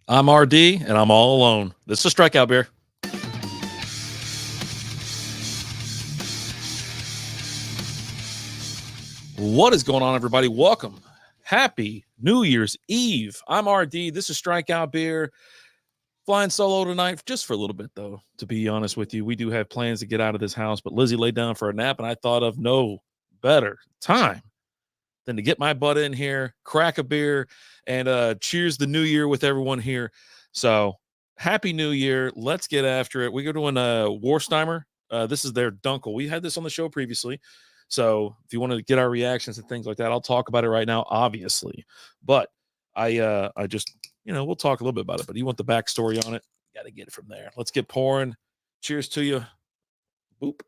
I'm RD, and I'm all alone. This is Strikeout Beer. What is going on, everybody? Welcome. Happy New Year's Eve. I'm RD. This is Strikeout Beer. Flying solo tonight, just for a little bit, though, to be honest with you. We do have plans to get out of this house, but Lizzie laid down for a nap, and I thought of no better time than to get my butt in here, crack a beer, and cheers the new year with everyone here. So, happy new year. Let's get after it. We're doing Warsteimer. This is their Dunkel. We had this on the show previously. So, if you want to get our reactions and things like that, I'll talk about it right now, obviously. But I just, we'll talk a little bit about it. But you want the backstory on it? Got to get it from there. Let's get pouring. Cheers to you. Boop.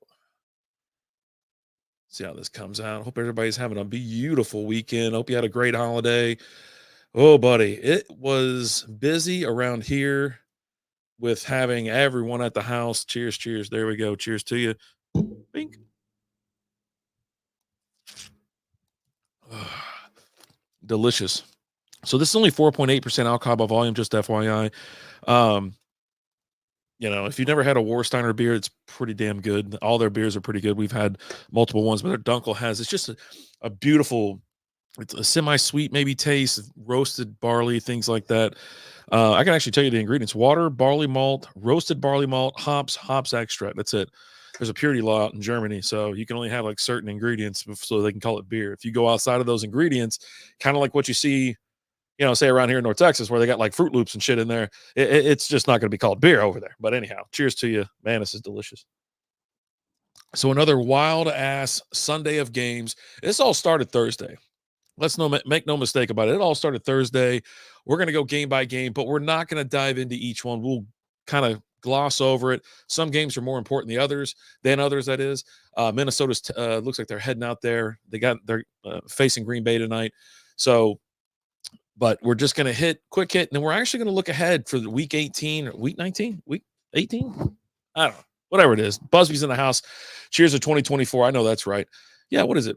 See how this comes out. Hope everybody's having a beautiful weekend. Hope you had a great holiday. Oh, buddy, it was busy around here with having everyone at the house. Cheers, cheers. There we go. Cheers to you. Bink. Delicious. So this is only 4.8% alcohol by volume, just FYI. If you've never had a Warsteiner beer, it's pretty damn good. All their beers are pretty good. We've had multiple ones, but their Dunkel it's just a beautiful, it's a semi-sweet maybe taste, roasted barley, things like that. I can actually tell you the ingredients: water, barley malt, roasted barley malt, hops extract. That's it. There's a purity law out in Germany, so you can only have like certain ingredients so they can call it beer. If you go outside of those ingredients, kind of like what you see, say around here in North Texas where they got like Fruit Loops and shit in there, it's just not going to be called beer over there. But anyhow, cheers to you. Man, this is delicious. So another wild ass Sunday of games. This all started Thursday. Let's make no mistake about it. It all started Thursday. We're going to go game by game, but we're not going to dive into each one. We'll kind of gloss over it. Some games are more important than others. That is, Minnesota's looks like they're heading out there. They're facing Green Bay tonight. So, but we're just going to quick hit, and then we're actually going to look ahead for the week 18 or week 19, week 18. I don't know, whatever it is. Busby's in the house. Cheers to 2024. I know that's right. Yeah, what is it?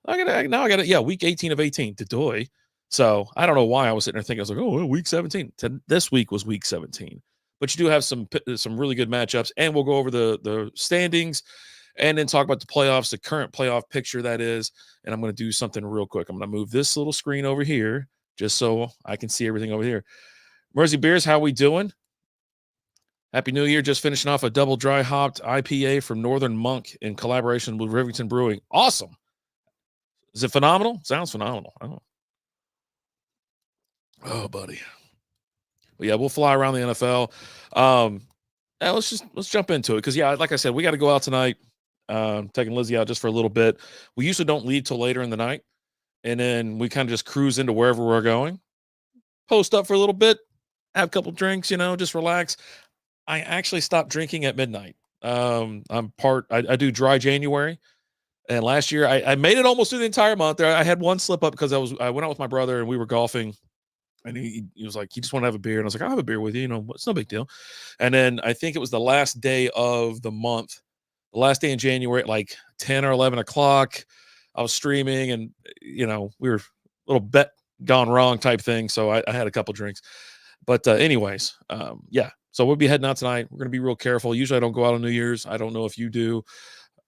I got it. Yeah, week 18 of 18 to Doy. So I don't know why I was sitting there thinking, I was like, oh, week 17. This week was week 17. But you do have some really good matchups, and we'll go over the standings and then talk about the playoffs, the current playoff picture that is. And I'm going to do something real quick. I'm going to move this little screen over here just so I can see everything over here. Mersey Beers, how we doing? Happy New Year. Just finishing off a double dry hopped IPA from Northern Monk in collaboration with Rivington Brewing. Awesome. Is it phenomenal? Sounds phenomenal. Oh, buddy. But yeah, we'll fly around the NFL. Let's jump into it. Because, yeah, like I said, we got to go out tonight. Taking Lizzie out just for a little bit. We usually don't leave till later in the night. And then we kind of just cruise into wherever we're going. Post up for a little bit. Have a couple drinks, just relax. I actually stopped drinking at midnight. I do dry January. And last year I made it almost through the entire month. I had one slip up because I went out with my brother and we were golfing, and he was like, "You just want to have a beer?" And I was like, "I'll have a beer with you. It's no big deal." And then I think it was the last day of the month, the last day in January at like 10 or 11 o'clock. I was streaming, and we were a little bet gone wrong type thing. So I had a couple drinks, but anyways, yeah. So we'll be heading out tonight. We're gonna be real careful. Usually I don't go out on New Year's. I don't know if you do.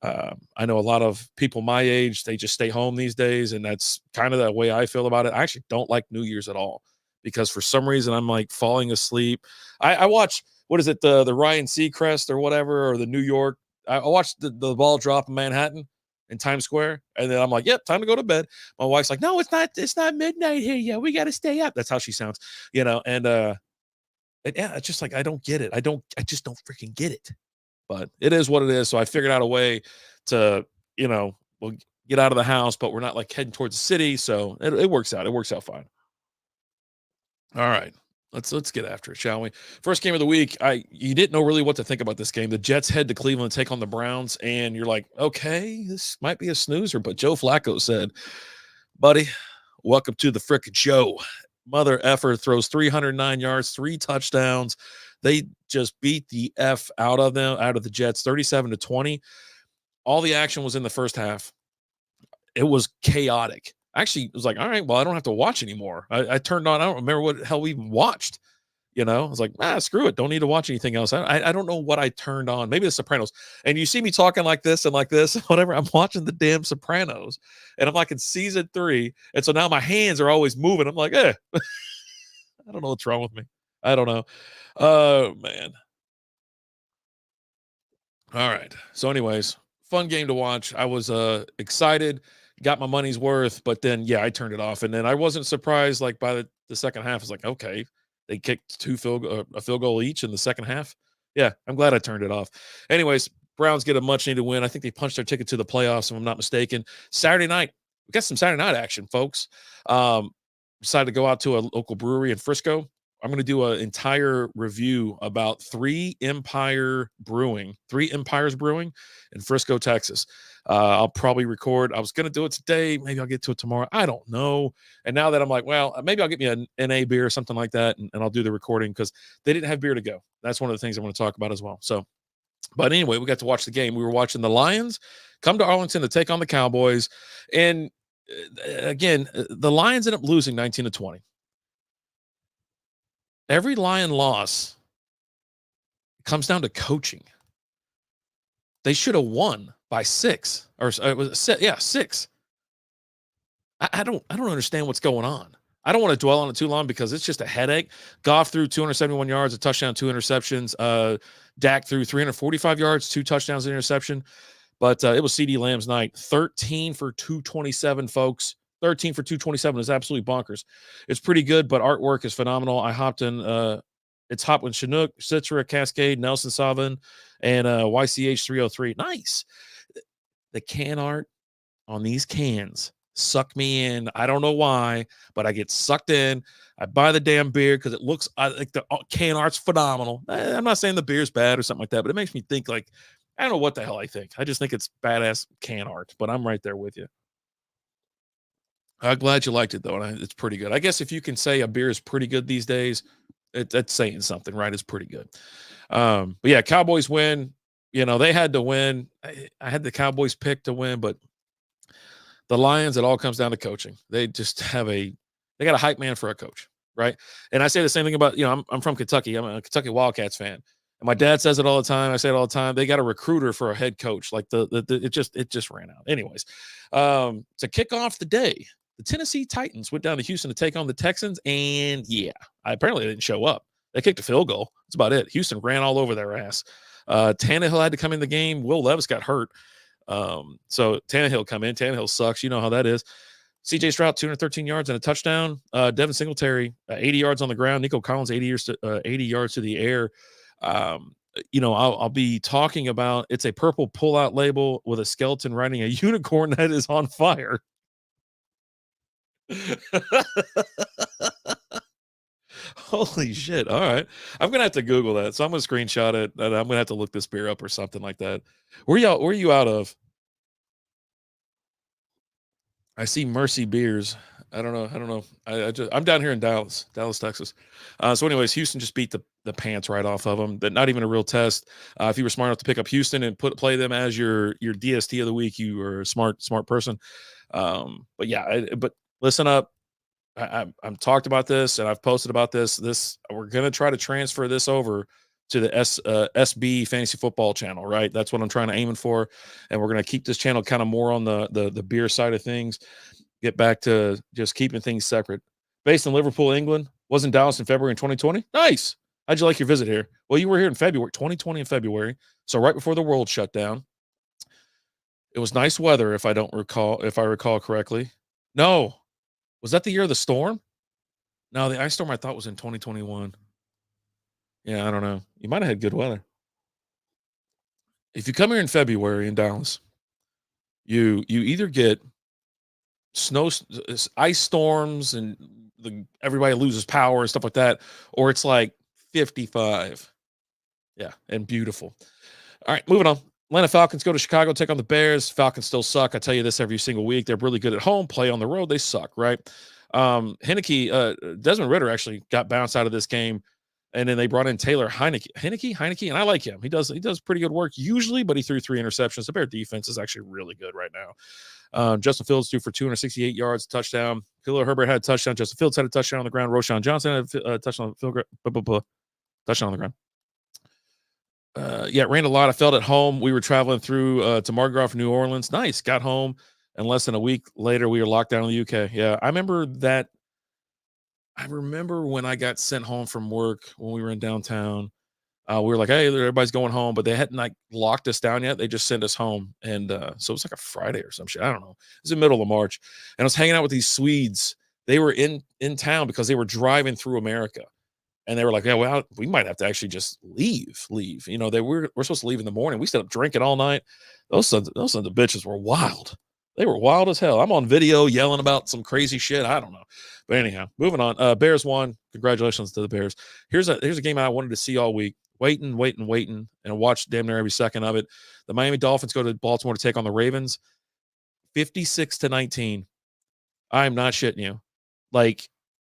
I know a lot of people my age, they just stay home these days, and that's kind of the way I feel about it. I actually don't like New Year's at all because for some reason I'm like falling asleep. I watch, what is it, the Ryan Seacrest or whatever, or the New York. I watched the ball drop in Manhattan in Times Square, and then I'm like, yep, time to go to bed. My wife's like, no, it's not midnight here yet. We got to stay up. That's how she sounds, and yeah, it's just like, I don't get it. I just don't freaking get it. But it is what it is. So I figured out a way to, we'll get out of the house, but we're not like heading towards the city. So it works out. It works out fine. All right. Let's get after it, shall we? First game of the week. You didn't know really what to think about this game. The Jets head to Cleveland, take on the Browns, and you're like, okay, this might be a snoozer. But Joe Flacco said, buddy, welcome to the frickin' show. Mother effer throws 309 yards, 3 touchdowns. They just beat the F out of the Jets, 37-20. All the action was in the first half. It was chaotic. Actually, it was like, all right, well, I don't have to watch anymore. I turned on. I don't remember what the hell we even watched. I was like, screw it. Don't need to watch anything else. I don't know what I turned on. Maybe The Sopranos. And you see me talking like this and like this, whatever. I'm watching the damn Sopranos, and I'm like in season 3, and so now my hands are always moving. I'm like, I don't know what's wrong with me. I don't know. Oh man. All right. So, anyways, fun game to watch. I was excited, got my money's worth, but then I turned it off, and then I wasn't surprised. Like by the second half, I was like, okay, they kicked a field goal each in the second half. Yeah, I'm glad I turned it off. Anyways, Browns get a much needed win. I think they punched their ticket to the playoffs, if I'm not mistaken. Saturday night, we got some Saturday night action, folks. Decided to go out to a local brewery in Frisco. I'm going to do an entire review about 3 Empires Brewing in Frisco, Texas. I'll probably record. I was going to do it today. Maybe I'll get to it tomorrow. I don't know. And now that I'm like, well, maybe I'll get me an NA beer or something like that, and I'll do the recording because they didn't have beer to go. That's one of the things I want to talk about as well. So, but anyway, we got to watch the game. We were watching the Lions come to Arlington to take on the Cowboys. And again, the Lions ended up losing 19-20. Every Lion loss comes down to coaching. They should have won by 6, or it was 6. I don't understand what's going on. I don't want to dwell on it too long because it's just a headache. Goff threw 271 yards, a touchdown, 2 interceptions. Dak threw 345 yards, 2 touchdowns, an interception. But it was CeeDee Lamb's night. 13 for 227, folks. 13 for 227 is absolutely bonkers. It's pretty good, but artwork is phenomenal. I hopped in. It's hopped with Chinook, Citra, Cascade, Nelson Savin, and YCH 303. Nice. The can art on these cans suck me in. I don't know why, but I get sucked in. I buy the damn beer because it looks like the can art's phenomenal. I'm not saying the beer's bad or something like that, but it makes me think like, I don't know what the hell I think. I just think it's badass can art, but I'm right there with you. I'm glad you liked it, though, and it's pretty good. I guess if you can say a beer is pretty good these days, that's saying something, right? It's pretty good. But yeah, Cowboys win. They had to win. I had the Cowboys pick to win, but the Lions, it all comes down to coaching. They just they got a hype man for a coach, right? And I say the same thing about, I'm from Kentucky. I'm a Kentucky Wildcats fan. And my dad says it all the time. I say it all the time. They got a recruiter for a head coach. Like it just ran out. Anyways, to kick off the day, the Tennessee Titans went down to Houston to take on the Texans, and apparently they didn't show up. They kicked a field goal. That's about it. Houston ran all over their ass. Tannehill had to come in the game. Will Levis got hurt. So Tannehill come in. Tannehill sucks. You know how that is. CJ Stroud, 213 yards and a touchdown. Devin Singletary, 80 yards on the ground. Nico Collins, 80 yards to the air. I'll be talking about, it's a purple pull-out label with a skeleton riding a unicorn that is on fire. Holy shit. All right. I'm going to have to Google that. So I'm going to screenshot it, and I'm going to have to look this beer up or something like that. Where are you out of? I see Mercy Beers. I don't know. I'm down here in Dallas, Texas. So anyways, Houston just beat the pants right off of them. But not even a real test. If you were smart enough to pick up Houston and play them as your DST of the week, you were a smart person. But yeah, but listen up. I'm talked about this, and I've posted about this. We're gonna try to transfer this over to the SB Fantasy Football channel, right? That's what I'm trying to aiming for, and we're gonna keep this channel kind of more on the beer side of things. Get back to just keeping things separate. Based in Liverpool, England. Was in Dallas in February in 2020. Nice. How'd you like your visit here? Well, you were here in February, 2020 in February, so right before the world shut down. It was nice weather, if I recall correctly. No. Was that the year of the storm? No, the ice storm I thought was in 2021. Yeah, I don't know. You might have had good weather. If you come here in February in Dallas, you either get ice storms, and everybody loses power and stuff like that, or it's like 55. Yeah, and beautiful. All right, moving on. Atlanta Falcons go to Chicago, take on the Bears. Falcons still suck. I tell you this every single week. They're really good at home. Play on the road, they suck, right? Desmond Ridder actually got bounced out of this game, and then they brought in Taylor Heineke, and I like him. He does pretty good work usually, but he threw 3 interceptions. The Bear defense is actually really good right now. Justin Fields threw for 268 yards, touchdown. Khalil Herbert had a touchdown. Justin Fields had a touchdown on the ground. Roshan Johnson had a touchdown touchdown on the ground. Yeah, ran a lot. I felt at home. We were traveling through to Mardi Gras, New Orleans. Nice. Got home, and less than a week later, we were locked down in the UK. Yeah, I remember that. I remember when I got sent home from work when we were in downtown. We were like, hey, everybody's going home, but they hadn't like locked us down yet. They just sent us home. And so it was like a Friday or some shit. I don't know. It was the middle of March. And I was hanging out with these Swedes. They were in town because they were driving through America. And they were like, yeah, well, we might have to actually just leave. You know, we're supposed to leave in the morning. We stayed up drinking all night. Those sons of the bitches were wild. They were wild as hell. I'm on video yelling about some crazy shit. I don't know. But anyhow, moving on. Bears won. Congratulations to the Bears. Here's a game I wanted to see all week. Waiting, and I watched damn near every second of it. The Miami Dolphins go to Baltimore to take on the Ravens. 56-19. I'm not shitting you. Like,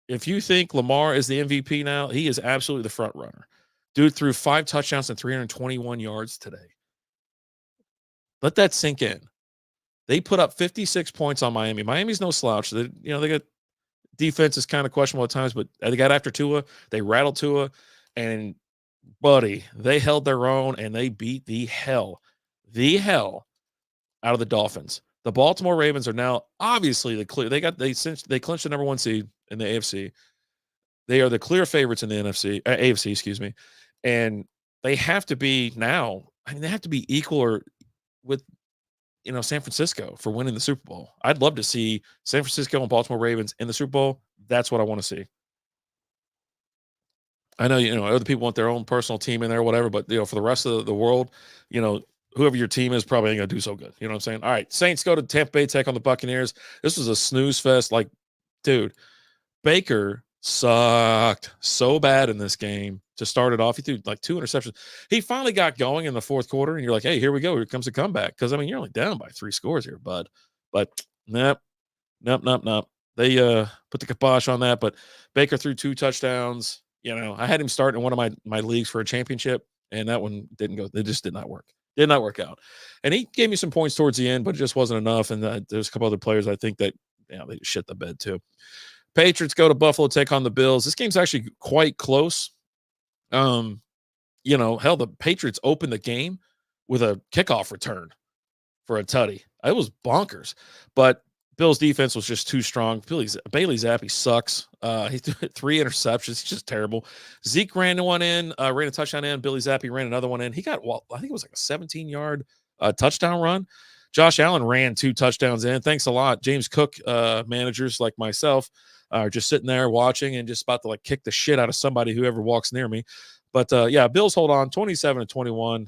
if you think Lamar is the MVP now, he is absolutely the front runner. Dude threw 5 touchdowns and 321 yards today. Let that sink in. They put up 56 points on Miami. Miami's no slouch. They got defense is kind of questionable at times, but they got after Tua. They rattled Tua, and buddy, they held their own, and they beat the hell out of the Dolphins. The Baltimore Ravens are now obviously the clear. They clinched the number 1 seed in the AFC. They are the clear favorites in the AFC, excuse me, and they have to be now. I mean, they have to be equal or with San Francisco for winning the Super Bowl. I'd love to see San Francisco and Baltimore Ravens in the Super Bowl. That's what I want to see. I know, other people want their own personal team in there or whatever, but, for the rest of the world, whoever your team is probably ain't going to do so good. You know what I'm saying? All right, Saints go to Tampa Bay, take on the Buccaneers. This was a snooze fest. Like, dude, Baker sucked so bad in this game to start it off. He threw like 2 interceptions. He finally got going in the fourth quarter, and you're like, hey, here we go. Here comes a comeback. Because, I mean, you're only down by 3 scores here, bud. But nope. They put the kibosh on that, but Baker threw 2 touchdowns. I had him start in one of my leagues for a championship, and that one didn't go. It just did not work. Did not work out. And he gave me some points towards the end, but it just wasn't enough. And there's a couple other players I think that they shit the bed too. Patriots go to Buffalo, take on the Bills. This game's actually quite close. Hell, the Patriots opened the game with a kickoff return for a tutty. It was bonkers, but Bills defense was just too strong. Bailey Zappi sucks. He threw 3 interceptions. He's just terrible. Zeke ran one in, ran a touchdown in. Billy Zappi ran another one in. He got, I think it was like a 17-yard touchdown run. Josh Allen ran 2 touchdowns in. Thanks a lot. James Cook managers like myself are just sitting there watching and just about to like kick the shit out of somebody whoever walks near me. But yeah, Bills hold on 27-21.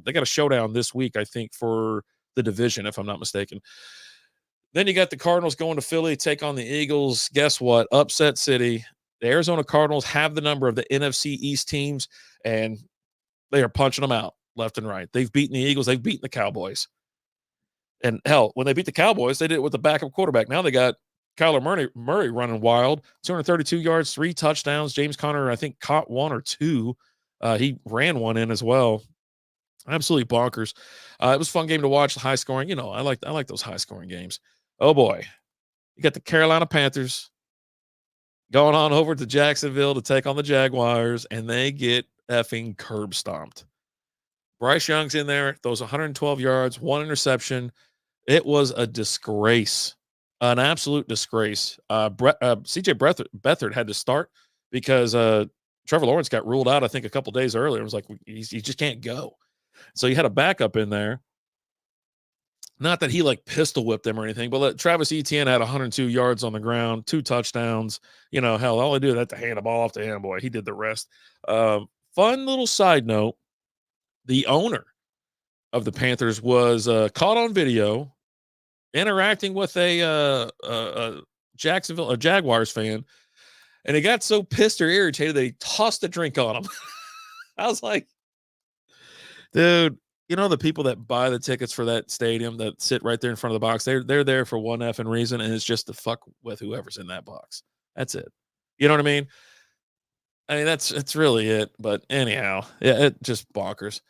They got a showdown this week, I think, for the division, if I'm not mistaken. Then you got the Cardinals going to Philly, take on the Eagles. Guess what? Upset City. The Arizona Cardinals have the number of the NFC East teams, and they are punching them out left and right. They've beaten the Eagles. They've beaten the Cowboys. And hell, when they beat the Cowboys, they did it with the backup quarterback. Now they got Kyler Murray running wild, 232 yards, 3 touchdowns. James Conner, I think, caught 1 or 2. He ran one in as well. Absolutely bonkers. It was a fun game to watch. High scoring. I like those high scoring games. Oh boy, you got the Carolina Panthers going on over to Jacksonville to take on the Jaguars, and they get effing curb stomped. Bryce Young's in there, those 112 yards, 1 interception. It was a disgrace, an absolute disgrace. CJ Beathard had to start because Trevor Lawrence got ruled out, I think, a couple days earlier. It was like, he just can't go. So you had a backup in there. Not that he like pistol whipped them or anything, but Travis Etienne had 102 yards on the ground, 2 touchdowns. Hell, all I do is have to hand the ball off to him. Boy, he did the rest. Fun little side note. The owner of the Panthers was caught on video interacting with a Jaguars fan, and he got so pissed or irritated that he tossed a drink on him. I was like, dude, the people that buy the tickets for that stadium that sit right there in front of the box, they're there for one effing reason, and it's just to fuck with whoever's in that box. That's it. You know what I mean? That's really it. But anyhow, yeah, it just bonkers.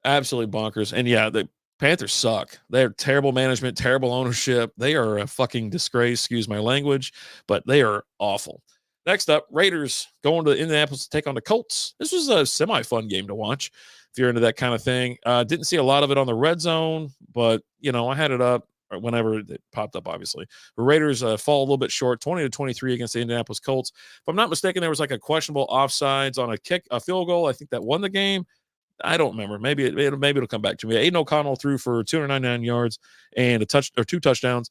Absolutely bonkers. And yeah, Panthers suck. They're terrible management, terrible ownership. They are a fucking disgrace, excuse my language, but they are awful. Next up, Raiders going to Indianapolis to take on the Colts. This was a semi-fun game to watch if you're into that kind of thing. Didn't see a lot of it on the red zone, but, I had it up whenever it popped up, obviously. The Raiders fall a little bit short, 20-23 against the Indianapolis Colts. If I'm not mistaken, there was like a questionable offsides on a field goal. I think that won the game. I don't remember. Maybe it'll come back to me. Aiden O'Connell threw for 299 yards and two touchdowns.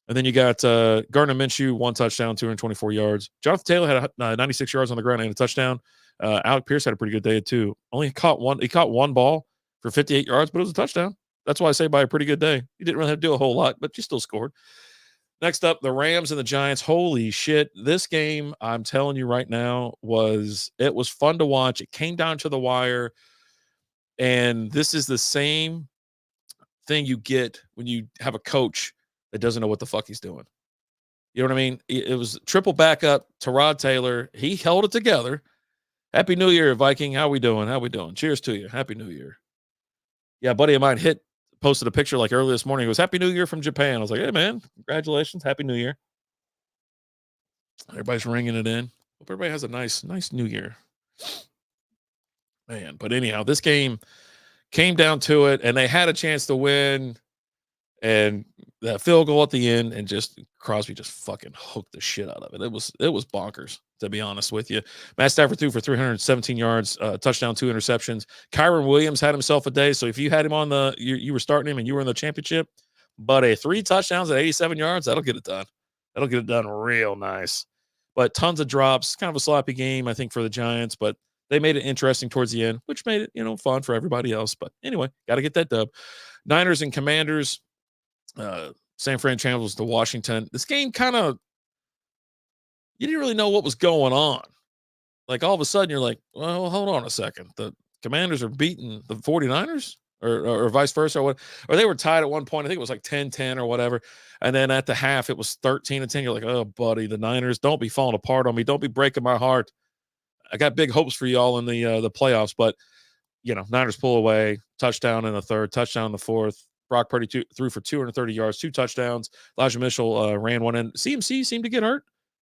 And then you got Gardner Minshew, 1 touchdown, 224 yards. Jonathan Taylor had 96 yards on the ground and a touchdown. Alec Pierce had a pretty good day too. He caught one ball for 58 yards, but it was a touchdown. That's why I say by a pretty good day. He didn't really have to do a whole lot, but you still scored. Next up, the Rams and the Giants. Holy shit. This game, I'm telling you right now, was fun to watch. It came down to the wire. And this is the same thing you get when you have a coach that doesn't know what the fuck he's doing. You know what I mean? It was triple backup to Rod Taylor. He held it together. Happy New Year, Viking. How we doing? Cheers to you. Happy New Year. Yeah, a buddy of mine posted a picture like early this morning. He goes, Happy New Year from Japan. I was like, hey, man, congratulations. Happy New Year. Everybody's ringing it in. Hope everybody has a nice New Year. Man, but anyhow, this game came down to it, and they had a chance to win, and that field goal at the end, and just Crosby just fucking hooked the shit out of it. It was bonkers, to be honest with you. Matt Stafford threw for 317 yards, touchdown, 2 interceptions. Kyron Williams had himself a day, so if you had him on you were starting him and you were in the championship, but 3 touchdowns at 87 yards, that'll get it done. That'll get it done real nice. But tons of drops, kind of a sloppy game, I think, for the Giants, but they made it interesting towards the end, which made it, fun for everybody else. But anyway, got to get that dub. Niners and Commanders, San Fran travels to Washington. This game you didn't really know what was going on. Like all of a sudden you're like, well, hold on a second. The Commanders are beating the 49ers or vice versa or they were tied at one point. I think it was like 10-10 or whatever. And then at the half, it was 13-10. You're like, oh, buddy, the Niners, don't be falling apart on me. Don't be breaking my heart. I got big hopes for y'all in the playoffs, but Niners pull away, touchdown in the third, touchdown in the fourth. Brock Purdy threw for 230 yards, 2 touchdowns. Elijah Mitchell ran one in. CMC seemed to get hurt.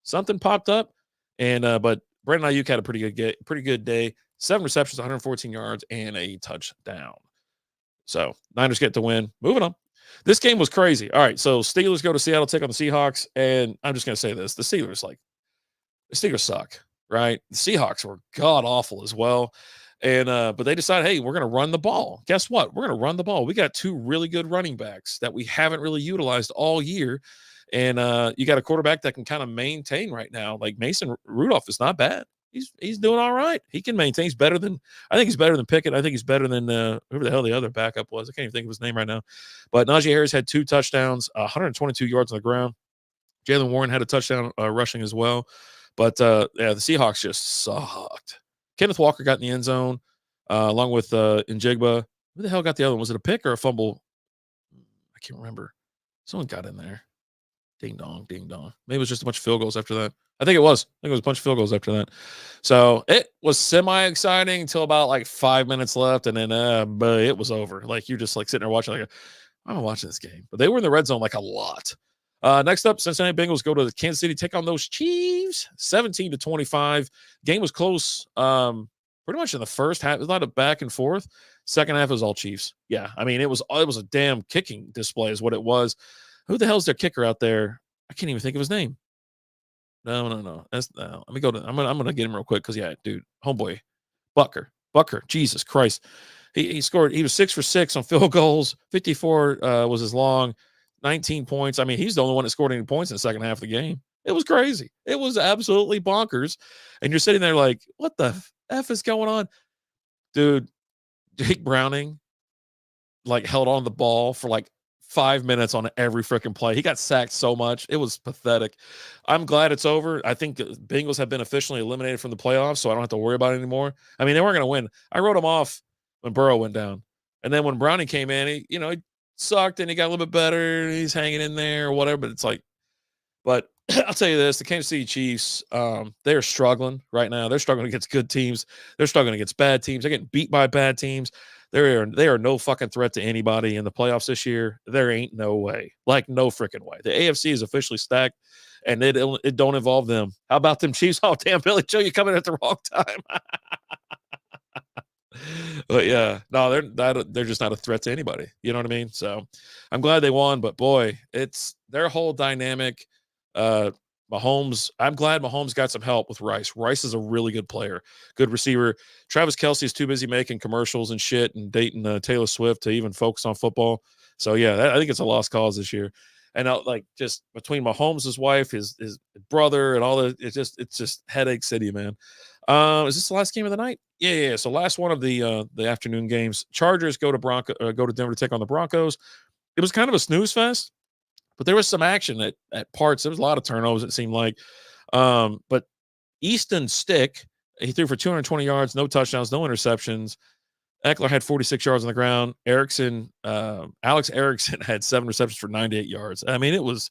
Something popped up, and but Brandon Ayuk had a pretty good day. 7 receptions, 114 yards, and a touchdown. So Niners get the win. Moving on. This game was crazy. All right, so Steelers go to Seattle, take on the Seahawks, and I'm just gonna say this: the Steelers suck. Right? The Seahawks were god awful as well. And but they decided, hey, we're going to run the ball. Guess what? We're going to run the ball. We got 2 really good running backs that we haven't really utilized all year. And you got a quarterback that can kind of maintain right now. Like Mason Rudolph is not bad. He's doing all right. He can maintain. I think he's better than Pickett. I think he's better than whoever the hell the other backup was. I can't even think of his name right now. But Najee Harris had 2 touchdowns, 122 yards on the ground. Jaylen Warren had a touchdown rushing as well. But, the Seahawks just sucked. Kenneth Walker got in the end zone along with Njigba. Who the hell got the other one? Was it a pick or a fumble? I can't remember. Someone got in there. Ding dong, ding dong. Maybe it was just a bunch of field goals after that. I think it was a bunch of field goals after that. So it was semi-exciting until about like 5 minutes left, and then but it was over. Like you're just like sitting there watching, like, I'm watching this game. But they were in the red zone like a lot. Next up, Cincinnati Bengals go to Kansas City, take on those Chiefs, 17-25. Game was close pretty much in the first half. It was a lot of back and forth. Second half was all Chiefs. Yeah, I mean, it was a damn kicking display is what it was. Who the hell's their kicker out there? I can't even think of his name. No. Let me go to. I'm gonna get him real quick because dude, homeboy, Bucker. Jesus Christ, he scored. He was 6 for 6 on field goals. 54 was his long. 19 points. I mean, he's the only one that scored any points in the second half of the game. It was crazy. It was absolutely bonkers. And you're sitting there like, what the F is going on? Dude, Jake Browning held on the ball for 5 minutes on every freaking play. He got sacked so much. It was pathetic. I'm glad it's over. I think the Bengals have been officially eliminated from the playoffs, so I don't have to worry about it anymore. I mean, they weren't going to win. I wrote them off when Burrow went down. And then when Browning came in, he sucked and he got a little bit better. He's hanging in there or whatever, but it's but I'll tell you this, the Kansas City Chiefs, they're struggling right now. They're struggling against good teams. They're struggling against bad teams. They're getting beat by bad teams. They are no fucking threat to anybody in the playoffs this year. There ain't no way. Like, no freaking way. The AFC is officially stacked, and it don't involve them. How about them Chiefs? Oh, damn, Billy Joe, you coming at the wrong time. But yeah, no, they're just not a threat to anybody. You know what I mean? So I'm glad they won, but boy, it's their whole dynamic. Mahomes, I'm glad Mahomes got some help with Rice. Rice is a really good player, good receiver. Travis Kelce is too busy making commercials and shit and dating Taylor Swift to even focus on football. So yeah, I think it's a lost cause this year. And like just between Mahomes' wife, his brother, and all the it's just headache city, man. Is this the last game of the night? Yeah. So last one of the afternoon games. Chargers go to Denver to take on the Broncos. It was kind of a snooze fest, but there was some action at parts. There was a lot of turnovers, it seemed like. But Easton Stick, he threw for 220 yards, no touchdowns, no interceptions. Eckler had 46 yards on the ground. Alex Erickson had 7 receptions for 98 yards. I mean, it was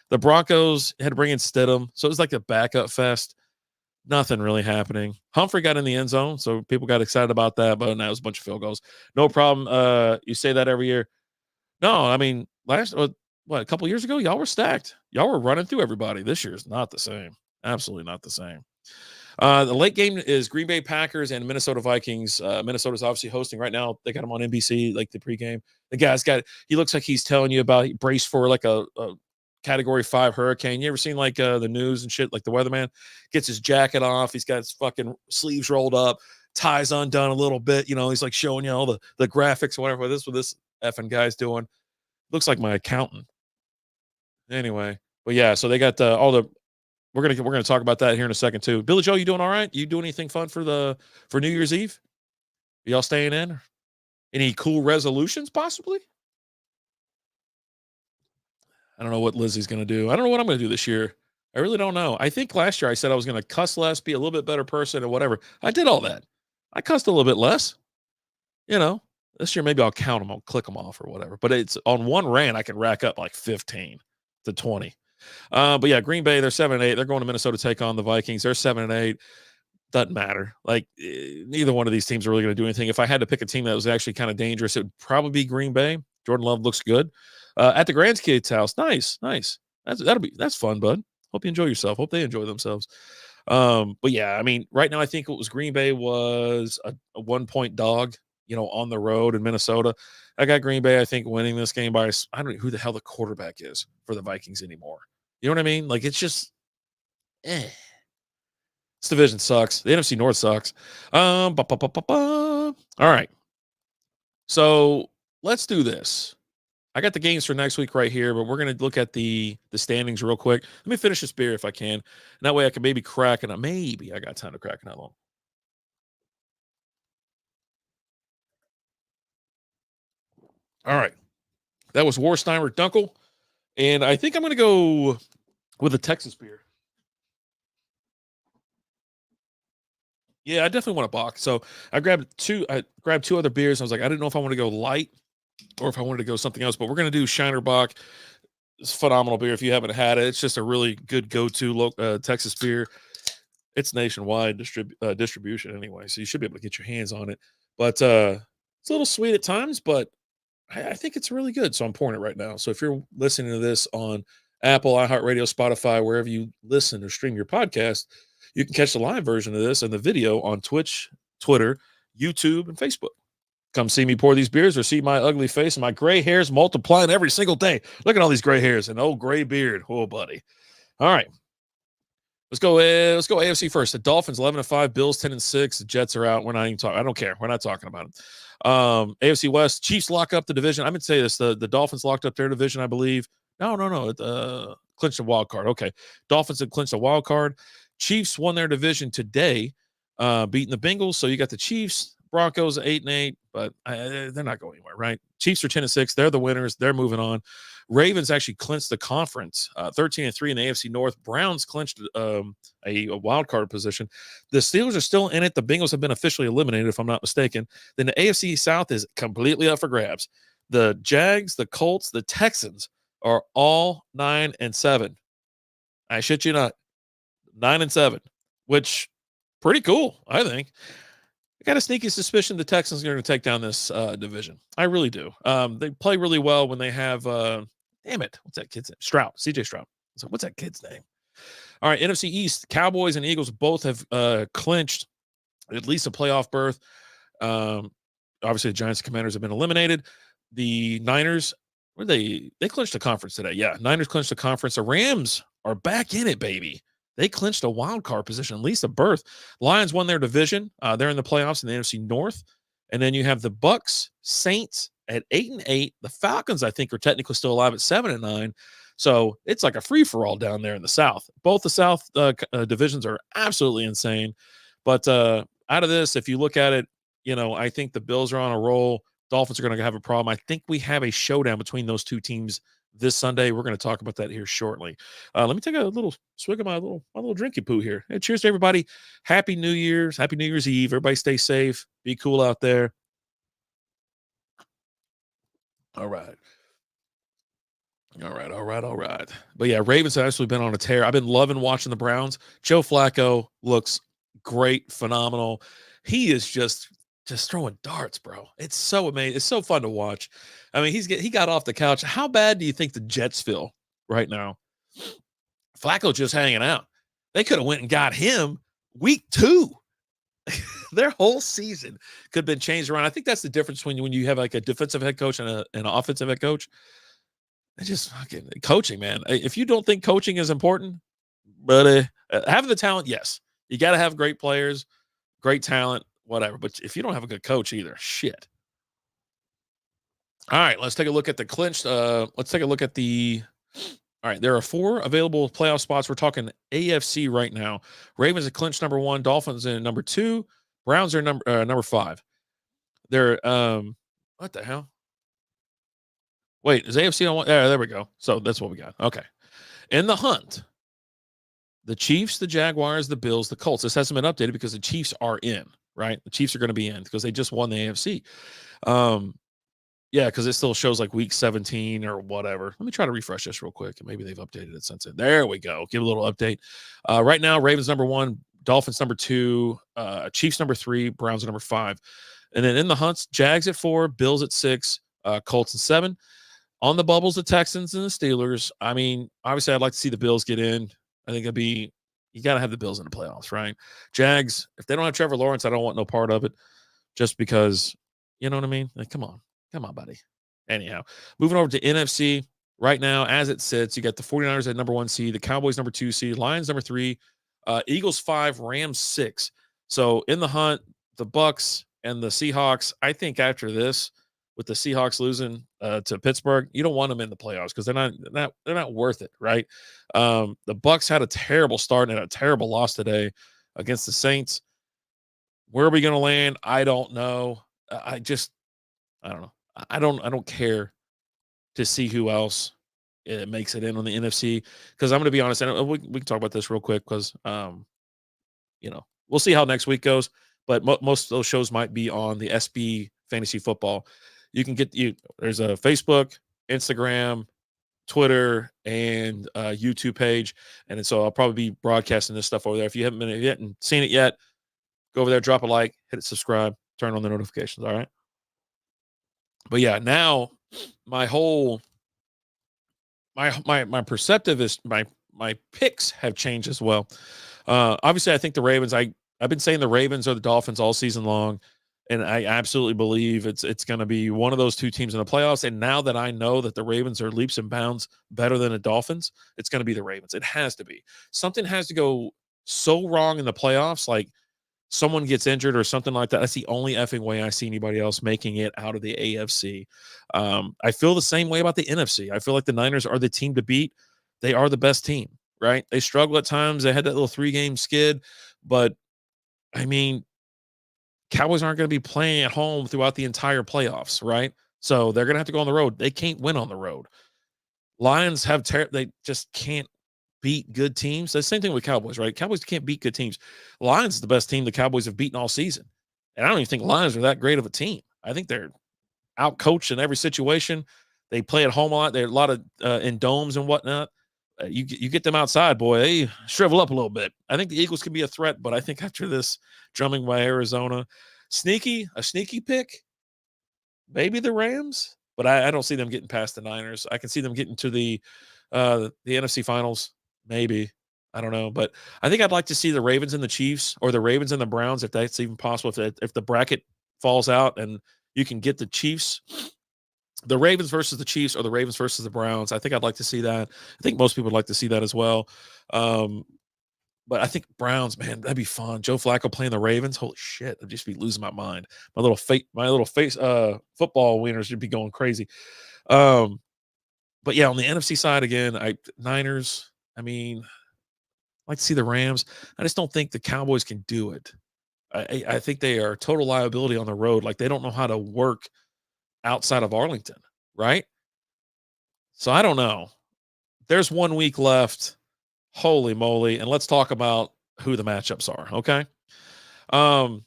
the Broncos had to bring in Stidham, so it was like a backup fest. Nothing really happening. Humphrey got in the end zone, so people got excited about that, but now it was a bunch of field goals. No problem. You say that every year. No, I mean, a couple years ago, y'all were stacked. Y'all were running through everybody. This year's not the same. Absolutely not the same. The late game is Green Bay Packers and Minnesota Vikings. Minnesota's obviously hosting right now. They got him on NBC, like the pregame. The guy's he looks like he's telling you about brace for like a Category 5 hurricane. You ever seen like the news and shit? Like the weatherman gets his jacket off. He's got his fucking sleeves rolled up, ties undone a little bit. You know, he's like showing you all the graphics or whatever. This what this effing guy's doing. Looks like my accountant. Anyway, but yeah, so they got we're gonna talk about that here in a second too. Billy Joe, you doing all right? You doing anything fun for New Year's Eve? Are y'all staying in? Any cool resolutions possibly? I don't know what Lizzie's gonna do. I don't know what I'm gonna do this year. I really don't know. I think last year I said I was gonna cuss less, be a little bit better person, or whatever. I did all that. I cussed a little bit less. You know, this year maybe I'll count them, I'll click them off or whatever. But it's on one rant I can rack up like 15 to 20. But yeah, Green Bay, they're 7-8. They're going to Minnesota to take on the Vikings. They're 7-8. Doesn't matter. Like neither one of these teams are really going to do anything. If I had to pick a team that was actually kind of dangerous, it would probably be Green Bay. Jordan Love looks good at the grandkids' house. Nice. That's fun, bud. Hope you enjoy yourself. Hope they enjoy themselves. But yeah, I mean, right now I think it was Green Bay was a 1-point dog, on the road in Minnesota. I got Green Bay, I think, winning this game by, I don't know who the hell the quarterback is for the Vikings anymore. You know what I mean? Like, it's just, This division sucks. The NFC North sucks. All right. So let's do this. I got the games for next week right here, but we're going to look at the standings real quick. Let me finish this beer if I can. And that way I can maybe crack it. Maybe I got time to crack it that long. All right. That was Warsteimer Dunkel. And I think I'm going to go with a Texas beer. Yeah, I definitely want a box. So I grabbed two other beers. I was like, I didn't know if I want to go light or if I wanted to go something else, but we're going to do Shiner Bock. It's a phenomenal beer. If you haven't had it, it's just a really good go-to Texas beer. It's nationwide distribution anyway, so you should be able to get your hands on it. But it's a little sweet at times, but I think it's really good. So I'm pouring it right now. So if you're listening to this on Apple, iHeartRadio, Spotify, wherever you listen or stream your podcast, you can catch the live version of this and the video on Twitch, Twitter, YouTube, and Facebook. Come see me pour these beers or see my ugly face and my gray hairs multiplying every single day. Look at all these gray hairs and old gray beard. Oh, buddy. All right. Let's go AFC first. The Dolphins 11-5, Bills 10-6. The Jets are out. We're not even talking. I don't care. We're not talking about them. AFC West, Chiefs lock up the division. I'm going to say this. The Dolphins locked up their division, I believe. No. Clinched a wild card. Okay. Dolphins had clinched a wild card. Chiefs won their division today, beating the Bengals. So you got the Chiefs, Broncos 8-8, but they're not going anywhere, right? Chiefs are 10-6. They're the winners. They're moving on. Ravens actually clinched the conference, 13-3 in the AFC North. Browns clinched a wild card position. The Steelers are still in it. The Bengals have been officially eliminated, if I'm not mistaken. Then the AFC South is completely up for grabs. The Jags, the Colts, the Texans are all 9-7. I shit you not. 9-7, which pretty cool, I think. I got a sneaky suspicion the Texans are going to take down this division. I really do. They play really well when they have, damn it, what's that kid's name? Stroud, CJ Stroud. So what's that kid's name? All right, NFC East, Cowboys and Eagles both have clinched at least a playoff berth. Obviously, the Giants and Commanders have been eliminated. The Niners, they clinched a conference today. Yeah, Niners clinched a conference. The Rams are back in it, baby. They clinched a wild card position, at least a berth. Lions won their division. They're in the playoffs in the NFC North. And then you have the Bucks, Saints at 8-8. The Falcons, I think, are technically still alive at 7-9. So it's like a free-for-all down there in the South. Both the South divisions are absolutely insane. But out of this, if you look at it, I think the Bills are on a roll. Dolphins are going to have a problem. I think we have a showdown between those two teams this Sunday. We're going to talk about that here shortly. Let me take a little swig of my little drinky poo here. Hey, cheers to everybody. Happy New Year's. Happy New Year's Eve. Everybody stay safe. Be cool out there. All right. But yeah, Ravens have actually been on a tear. I've been loving watching the Browns. Joe Flacco looks great, phenomenal. He is just throwing darts, bro. It's so amazing. It's so fun to watch. I mean, he got off the couch. How bad do you think the Jets feel right now? Flacco just hanging out. They could have went and got him week 2. Their whole season could have been changed around. I think that's the difference when you have like a defensive head coach and an offensive head coach. It's just fucking coaching, man. If you don't think coaching is important, but having the talent, yes. You got to have great players, great talent, whatever. But if you don't have a good coach either, shit. All right, let's take a look at the clinched. Let's take a look at the. All right, there are 4 available playoff spots. We're talking AFC right now. Ravens are clinched number 1, Dolphins in number 2, Browns are number 5. They're what the hell? Wait, is AFC on one? There we go. So that's what we got. Okay. In the hunt, the Chiefs, the Jaguars, the Bills, the Colts. This hasn't been updated because the Chiefs are in, right? The Chiefs are going to be in because they just won the AFC. Yeah, because it still shows like week 17 or whatever. Let me try to refresh this real quick. Maybe they've updated it since then. There we go. Give a little update. Right now, Ravens number 1, Dolphins number 2, Chiefs number 3, Browns number 5. And then in the hunts, Jags at 4, Bills at 6, Colts at 7. On the bubbles, the Texans and the Steelers. I mean, obviously, I'd like to see the Bills get in. I think you got to have the Bills in the playoffs, right? Jags, if they don't have Trevor Lawrence, I don't want no part of it just because, you know what I mean? Like, come on, buddy. Anyhow, moving over to NFC right now, as it sits, you got the 49ers at number 1 seed, the Cowboys number 2 seed, Lions number 3, Eagles 5, Rams 6. So in the hunt, the Bucks and the Seahawks, I think after this, with the Seahawks losing to Pittsburgh, you don't want them in the playoffs because they're not worth it, right? The Bucks had a terrible start and a terrible loss today against the Saints. Where are we going to land? I don't know. I don't know. I don't care to see who else makes it in on the NFC because I'm going to be honest. And we can talk about this real quick because we'll see how next week goes. But most of those shows might be on the SB Fantasy Football. You can there's a Facebook, Instagram, Twitter, and YouTube page. And so I'll probably be broadcasting this stuff over there. If you haven't seen it yet, go over there, drop a like, hit it, subscribe, turn on the notifications. All right. But yeah, now my perceptive is my picks have changed as well. Obviously I think the Ravens, I've been saying the Ravens are the Dolphins all season long. And I absolutely believe it's going to be one of those two teams in the playoffs. And now that I know that the Ravens are leaps and bounds better than the Dolphins, it's going to be the Ravens. It has to be. Something has to go so wrong in the playoffs, like someone gets injured or something like that. That's the only effing way I see anybody else making it out of the AFC. I feel the same way about the NFC. I feel like the Niners are the team to beat. They are the best team, right? They struggle at times. They had that little 3-game skid. But, I mean, Cowboys aren't going to be playing at home throughout the entire playoffs, right? So they're going to have to go on the road. They can't win on the road. Lions they just can't beat good teams. The same thing with Cowboys, right? Cowboys can't beat good teams. Lions is the best team the Cowboys have beaten all season. And I don't even think Lions are that great of a team. I think they're out-coached in every situation. They play at home a lot. They're a lot of in domes and whatnot. You get them outside, boy, they shrivel up a little bit. I think the Eagles can be a threat, but I think after this drumming by Arizona, A sneaky pick, maybe the Rams, but I don't see them getting past the Niners. I can see them getting to the NFC Finals, maybe. I don't know, but I think I'd like to see the Ravens and the Chiefs, or the Ravens and the Browns, if that's even possible. If the bracket falls out and you can get the Chiefs, the Ravens versus the Chiefs, or the Ravens versus the Browns, I think I'd like to see that. I think most people would like to see that as well. Um, but I think Browns, man, that'd be fun. Joe Flacco playing the Ravens, holy shit, I'd just be losing my mind. My little face, football wieners would be going crazy. Um, but yeah, on the NFC side again, Niners. I mean, I'd like to see the Rams. I just don't think the Cowboys can do it. I think they are a total liability on the road. Like, they don't know how to work outside of Arlington, right? So I don't know. There's 1 week left. Holy moly! And let's talk about who the matchups are. Okay. Um,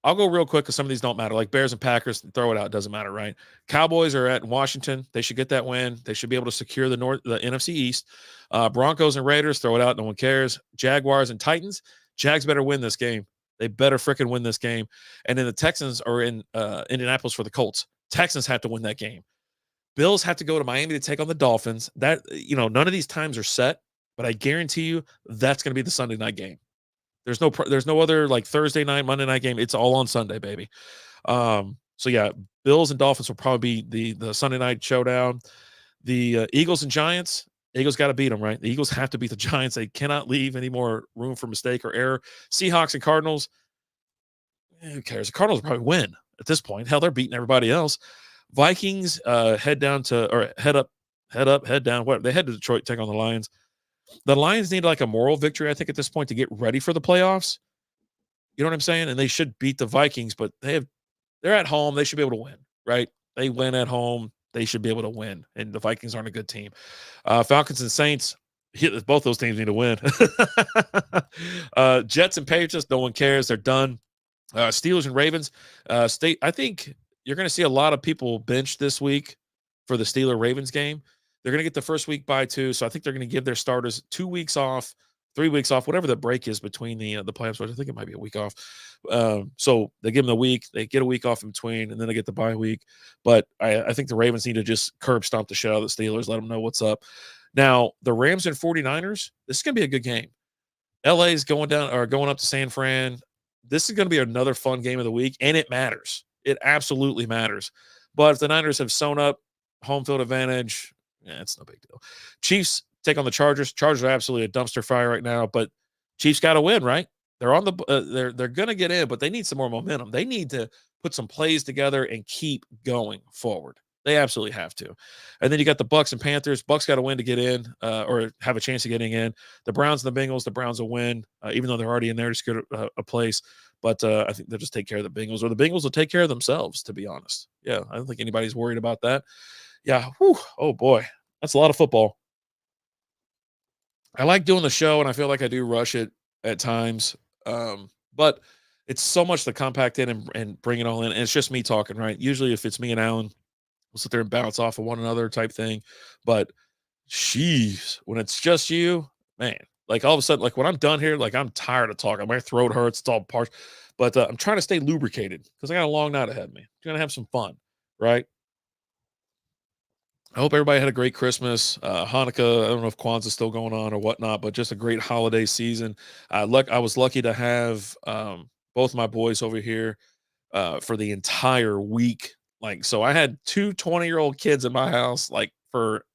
I'll go real quick because some of these don't matter. Like Bears and Packers, throw it out. It doesn't matter, right? Cowboys are at Washington. They should get that win. They should be able to secure the NFC East. Broncos and Raiders, throw it out. No one cares. Jaguars and Titans. Jags better win this game. They better freaking win this game. And then the Texans are in Indianapolis for the Colts. Texans have to win that game. Bills have to go to Miami to take on the Dolphins. None of these times are set, but I guarantee you that's going to be the Sunday night game. There's no other like Thursday night, Monday night game. It's all on Sunday, baby. So yeah, Bills and Dolphins will probably be the Sunday night showdown. The Eagles and Giants. Eagles got to beat them, right? The Eagles have to beat the Giants. They cannot leave any more room for mistake or error. Seahawks and Cardinals. Who cares? The Cardinals will probably win at this point. Hell, they're beating everybody else. Vikings head down or head up, head down. What, they head to Detroit, take on the Lions. The Lions need like a moral victory, I think, at this point to get ready for the playoffs. You know what I'm saying? And they should beat the Vikings, but they're at home. They should be able to win, right? They win at home. They should be able to win. And the Vikings aren't a good team. Falcons and Saints, both those teams need to win. Jets and Patriots, no one cares. They're done. Steelers and Ravens. I think you're going to see a lot of people bench this week for the Steeler-Ravens game. They're going to get the first week bye too, so I think they're going to give their starters 2 weeks off, 3 weeks off, whatever the break is between the playoffs. I think it might be a week off. So they give them the week, they get a week off in between, and then they get the bye week. But I think the Ravens need to just curb stomp the shit out of the Steelers, let them know what's up. Now, the Rams and 49ers, this is going to be a good game. LA is going up to San Fran. This is going to be another fun game of the week, and it matters. It absolutely matters. But if the Niners have sewn up home field advantage, it's no big deal. Chiefs take on the Chargers. Chargers are absolutely a dumpster fire right now, but Chiefs got to win, right? They're on the they're going to get in, but they need some more momentum. They need to put some plays together and keep going forward. They absolutely have to. And then you got the Bucks and Panthers. Bucks got to win to get in, or have a chance of getting in. The Browns and the Bengals. The Browns will win, even though they're already in there to secure a place. But I think they'll just take care of the Bengals, or the Bengals will take care of themselves, to be honest. Yeah, I don't think anybody's worried about that. Yeah. Whew, oh, boy. That's a lot of football. I like doing the show, and I feel like I do rush it at times. But it's so much to compact in and bring it all in. And it's just me talking, right? Usually if it's me and Alan, we'll sit there and bounce off of one another type thing. But jeez, when it's just you, man, like all of a sudden, like when I'm done here, like I'm tired of talking. My throat hurts. It's all parched. But I'm trying to stay lubricated because I got a long night ahead of me. I'm going to have some fun, right? I hope everybody had a great Christmas, Hanukkah. I don't know if Kwanzaa's still going on or whatnot, but just a great holiday season. I was lucky to have both my boys over here for the entire week. Like, so I had 2 20-year-old kids in my house, like for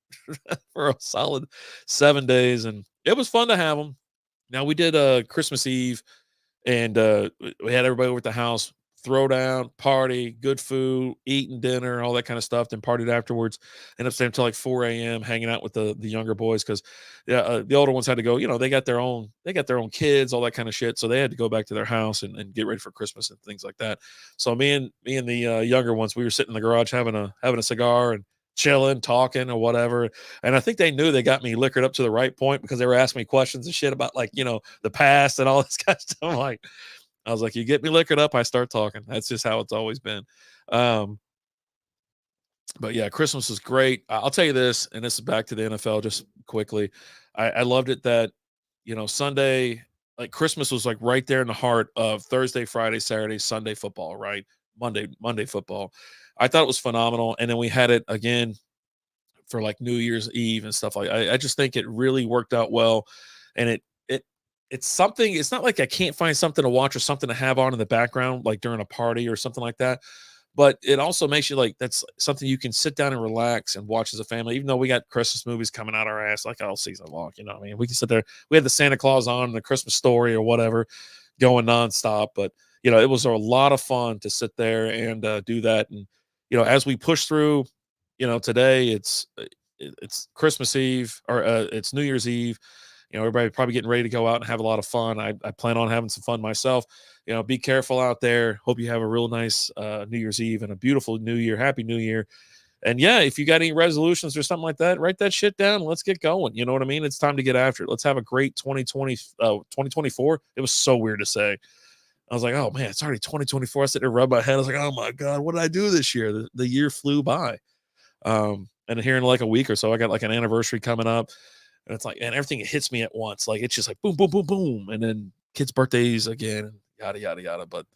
for a solid 7 days, and it was fun to have them. Now we did Christmas Eve, and we had everybody over at the house, throw down, party, good food, eating dinner, all that kind of stuff. Then partied afterwards. Ended up staying until like 4 a.m. hanging out with the younger boys because the older ones had to go. You know, they got their own kids, all that kind of shit. So they had to go back to their house and get ready for Christmas and things like that. So me and the younger ones, we were sitting in the garage having a cigar and chilling, talking or whatever. And I think they knew they got me liquored up to the right point because they were asking me questions and shit about, like, you know, the past and all this kind of stuff. I'm like, I was like, you get me liquored up, I start talking. That's just how it's always been. But yeah, Christmas was great. I'll tell you this, and this is back to the NFL just quickly. I loved it that, you know, Sunday like Christmas was like right there in the heart of Thursday, Friday, Saturday, Sunday football, right? Monday football. I thought it was phenomenal. And then we had it again for like New Year's Eve and stuff like I just think it really worked out well. And it's something, it's not like I can't find something to watch or something to have on in the background, like during a party or something like that. But it also makes you like that's something you can sit down and relax and watch as a family, even though we got Christmas movies coming out our ass like all season long. You know what I mean? We can sit there, we had the Santa Claus on and the Christmas story or whatever going nonstop. But it was a lot of fun to sit there and do that. And as we push through, today it's Christmas Eve or it's New Year's Eve. Everybody probably getting ready to go out and have a lot of fun. I plan on having some fun myself. Be careful out there. Hope you have a real nice New Year's Eve and a beautiful New Year. Happy New Year. And yeah, if you got any resolutions or something like that, write that shit down. Let's get going. You know what I mean? It's time to get after it. Let's have a great 2024. It was so weird to say. I was like, oh man, it's already 2024. I sit there, rub my head. I was like, oh my God, what did I do this year? The year flew by. And here in like a week or so, I got like an anniversary coming up. And it's like, and everything hits me at once. Like, it's just like boom, boom, boom, boom. And then kids' birthdays again, yada, yada, yada. But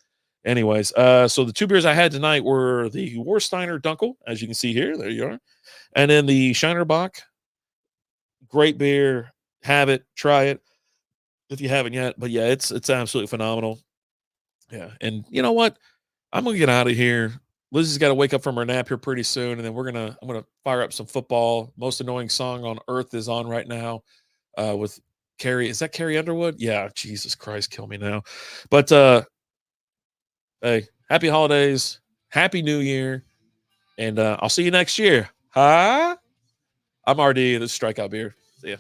anyways, so the two beers I had tonight were the Warsteiner Dunkel, as you can see here. There you are. And then the Shiner Bock. Great beer. Have it. Try it if you haven't yet. But yeah, it's absolutely phenomenal. Yeah. And you know what? I'm going to get out of here. Lizzie's got to wake up from her nap here pretty soon, and then I'm gonna fire up some football. Most annoying song on earth is on right now, with Carrie. Is that Carrie Underwood? Yeah, Jesus Christ, kill me now. But hey, happy holidays, happy New Year, and I'll see you next year. Huh? I'm RD. This is Strikeout Beer. See ya.